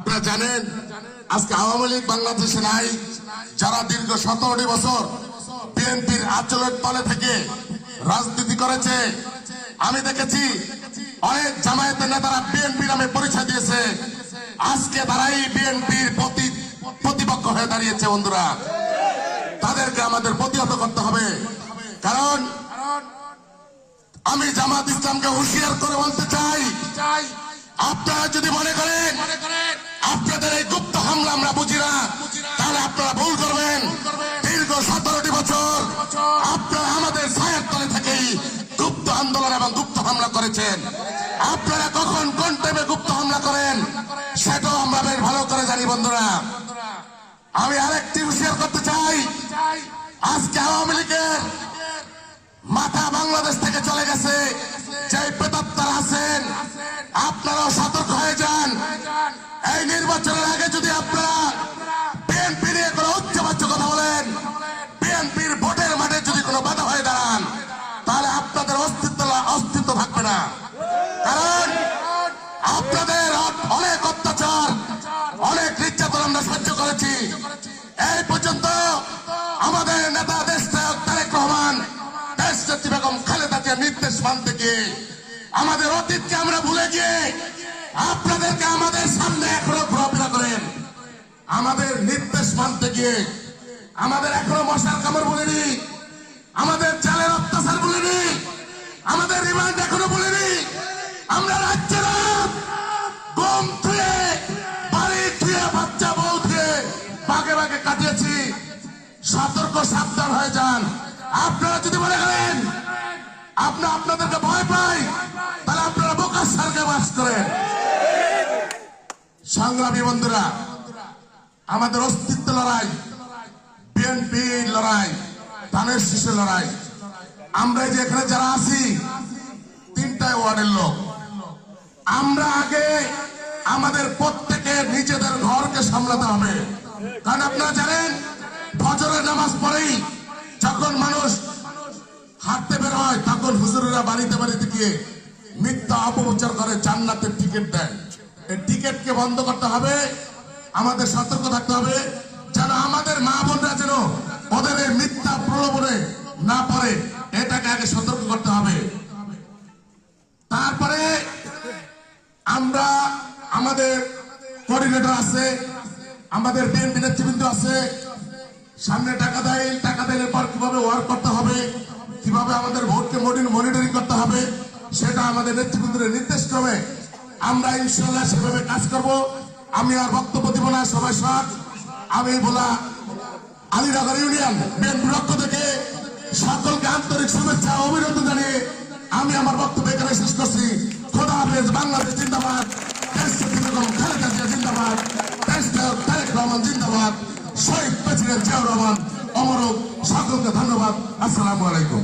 আপনারা জানেন আজকে আওয়ামী লীগ বাংলাদেশে নাই, যারা দীর্ঘ 17টি বছর বিএনপির আচরণ তলে থেকে রাজনীতি করেছে। আমি দেখেছি অনেক জামায়াতের নেতারা বিএনপি নামে পরিচয় দিয়েছে, আজকে তারাই বিএনপির প্রতিপক্ষ হয়ে দাঁড়িয়েছে। বন্ধুরা, তাদেরকে আমাদের প্রতিহত করতে হবে। কারণ আমি জামাত ইসলামকে হুঁশিয়ার করে বলতে চাই, আপনারা যদি মনে করেন আপনাদের এই গুপ্ত হামলা আমরা বুঝি না, তাহলে আপনারা ভুল করবেন। দীর্ঘ 17টি বছর আপনারা আমাদের ছায়ার তলে থেকেই গুপ্ত আন্দোলন এবং গুপ্ত হামলা করেছেন। আপনারা কখন কোন টাইমে গুপ্ত হামলা করেন সেটাও আমরা বেশ ভালো করে জানি। বন্ধুরা, আমি আরেকটি হুঁশিয়ার করতে চাই, আজকে আওয়ামী লীগের মাথা বাংলাদেশ থেকে চলে গেছে, যে প্রেতাত্মারা আছেন আপনারাও সতর্ক হয়ে যান। এই নির্বাচনের আগে যদি আপনারা বিএনপি নিয়ে কোনো উচ্চবাচ্য কথা বলেন, বিএনপির ভোটের মাঠে যদি কোনো বাধা হয়ে দাঁড়ান, তাহলে আপনাদের অস্তিত্ব থাকবে না। কারণ আপনাদের অনেক অত্যাচার, অনেক নির্যাতন আমরা সহ্য করেছি। এই পর্যন্ত আমাদের নেতা দেশ নায়ক তারেক রহমান, দেশ নেত্রী বেগম খালেদা জিয়ার নির্দেশ মানতে গিয়ে আমাদের অতীতকে আমরা ভুলে গিয়ে আপনাদেরকে আমাদের সামনে এখনো ঘোরাফেরা করেন। আমাদের নির্দেশ মানতে গিয়ে আমাদের এখনো মশার কামড় বলেনি, আমাদের জালের অত্যাচার বলেনি, আমাদের রিমান্ড এখনো বলেনি। আমরা রাজ্যের গম ধুয়ে, বাড়ি ধুয়ে, বাচ্চা বউ ধুয়ে বাগে বাগে কাটিয়েছি। সতর্ক সাবধান হয়ে যান। আপনারা যদি মনে করেন আপনাদেরকে ভয় পাই, তাহলে আপনারা বোকার স্বর্গে বাস করেন। সংগ্রামী বন্ধুরা, আমাদের অস্তিত্ব লড়াই, বিএনপি লড়াই, ধানের শীষের লড়াই। আমরা যে এখানে যারা আছি 3টা ওয়ার্ডের লোক, আমরা আগে আমাদের প্রত্যেকের নিজেদের ঘরকে সামলাতে হবে। কারণ আপনারা জানেন ফজরের নামাজ পড়েই যখন মানুষ হাঁটতে বের হয়, তখন হুজুরেরা বাড়িতে বাড়িতে গিয়ে মিথ্যা অপপ্রচার করে, জান্নাতের টিকিট দেয়। এই টিকিটকে বন্ধ করতে হবে। আমাদের সতর্ক থাকতে হবে যেন আমাদের মা বোনরা যেন ওদের এই মিথ্যা প্রলোভনে না পড়ে, এটাকে আগে সতর্ক করতে হবে। তারপরে আমরা আমাদের কোঅর্ডিনেটর আছে, আমাদের বিএনপি নেতৃবৃন্দ আছে, সামনে টাকা দেয়, টাকা দিলের পর কিভাবে ওয়ার্ক করতে হবে, কিভাবে আমাদের ভোটকে মনিটরিং করতে হবে, সেটা আমাদের নেতৃবৃন্দের নির্দেশ ক্রমে আমরা ইনশাল্লাহ সেভাবে কাজ করব। আমি আর বক্তব্য দিব না, সবাই সৎ। আমি বলা আলীনগর ইউনিয়ন বিএনপির পক্ষ থেকে সকলকে আন্তরিক শুভেচ্ছা ও অভিনন্দন জানিয়ে আমি আমার বক্তব্য এখানে শেষ করছি। খোদা হাফেজ। বাংলাদেশ জিন্দাবাদ, দেশ নেত্রী বেগম খালেদা জিয়া জিন্দাবাদ, দেশ নায়ক তারেক রহমান জিন্দাবাদ, শহীদ প্রেসিডেন্ট জিয়াউর রহমান অমর হোক। সকলকে ধন্যবাদ। আসসালামু আলাইকুম।